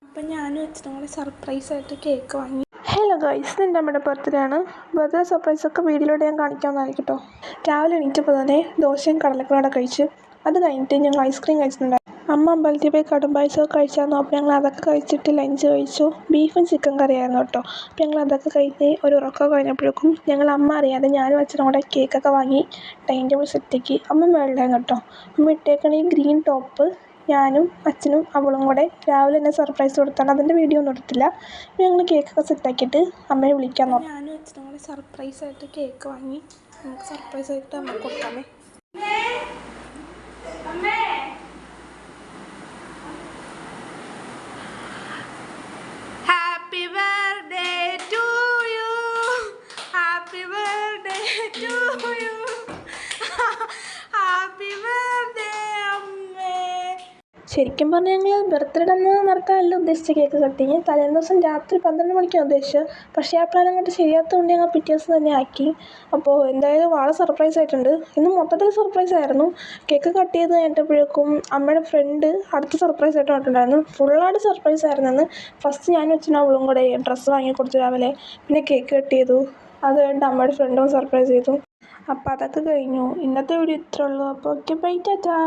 അപ്പം ഞാനും അച്ഛനും കൂടെ സർപ്രൈസായിട്ട് കേക്ക് വാങ്ങി. ഹലോ ഗൈസ്, ഇന്ന് നമ്മുടെ ബർത്ത്ഡേ ആണ്. ബർത്ത്ഡേ സർപ്രൈസൊക്കെ വീഡിയോയിലൂടെ ഞാൻ കാണിക്കാവുന്നതായിരിക്കും കേട്ടോ. രാവിലെ എണീറ്റപ്പോൾ തന്നെ ദോശയും കടലക്കറിയോടെ കഴിച്ച്. അത് കഴിഞ്ഞിട്ട് ഞങ്ങൾ ഐസ്ക്രീം കഴിച്ചിട്ടുണ്ടായിരുന്നു. അമ്മ അമ്പലത്തിൽ പോയി കടും പായസമൊക്കെ കഴിച്ചായിരുന്നു. അപ്പോൾ ഞങ്ങൾ അതൊക്കെ കഴിച്ചിട്ട് ലഞ്ച് കഴിച്ചു. ബീഫും ചിക്കൻ കറിയായിരുന്നു കേട്ടോ. അപ്പോൾ ഞങ്ങൾ അതൊക്കെ കഴിഞ്ഞ് ഒരു ഉറക്കമൊക്കെ കഴിഞ്ഞപ്പോഴേക്കും അമ്മ അറിയാതെ ഞാനും അച്ഛനും കൂടെ കേക്കൊക്കെ വാങ്ങി ടൈം ടേബിൾ സെറ്റാക്കി. അമ്മ മേളിലായിരുന്നു കേട്ടോ. അമ്മ ഇട്ടേക്കണ ഈ ഗ്രീൻ ടോപ്പ് ഞാനും അച്ഛനും അവളും കൂടെ രാവിലെ തന്നെ സർപ്രൈസ് കൊടുത്താണ്. അതിൻ്റെ വീഡിയോ ഒന്നും എടുത്തില്ല. അപ്പോൾ ഞങ്ങൾ കേക്കൊക്കെ സെറ്റാക്കിയിട്ട് അമ്മയെ വിളിക്കാൻ നോക്കാം. ഞാനും അച്ഛനും കൂടെ സർപ്രൈസായിട്ട് കേക്ക് വാങ്ങി. നമുക്ക് സർപ്രൈസായിട്ട് അമ്മ കൊടുക്കാമേ. Happy birthday to you, happy birthday to you, happy birthday അമ്മേ. ശരിക്കും പറഞ്ഞാൽ ഞങ്ങൾ ബർത്ത്ഡേ അന്ന് നടത്താനല്ല ഉദ്ദേശിച്ച കേക്ക് കട്ടിങ്. തലേന്ന് ദിവസം രാത്രി 12 മണിക്കാണ് ഉദ്ദേശിച്ചത്. പക്ഷേ ആ പ്ലാൻ അങ്ങോട്ട് ശരിയാത്തതുകൊണ്ട് ഞങ്ങൾ പിറ്റേ ദിവസം തന്നെ ആക്കി. അപ്പോൾ എന്തായാലും വളരെ സർപ്രൈസ് ആയിട്ടുണ്ട്. ഇന്ന് മൊത്തത്തിൽ സർപ്രൈസ് ആയിരുന്നു. കേക്ക് കട്ട് ചെയ്ത് കഴിഞ്ഞപ്പോഴേക്കും അമ്മയുടെ ഫ്രണ്ട് അടുത്ത സർപ്രൈസ് ആയിട്ട് പറഞ്ഞിട്ടുണ്ടായിരുന്നു. ഫുള്ളായിട്ട് സർപ്രൈസ് ആയിരുന്നു. അന്ന് ഫസ്റ്റ് ഞാനും അച്ഛനും അവളും കൂടെ ഡ്രസ്സ് വാങ്ങി കൊടുത്തു രാവിലെ. പിന്നെ കേക്ക് കട്ട് ചെയ്തു. അത് കഴിഞ്ഞിട്ട് അമ്മയുടെ ഫ്രണ്ടും സർപ്രൈസ് ചെയ്തു. അപ്പോൾ അതൊക്കെ കഴിഞ്ഞു. ഇന്നത്തെ വീഡിയോ ഇത്രേ ഉള്ളൂ. അപ്പോൾ ഓക്കെ, ബൈ, ടാറ്റാ.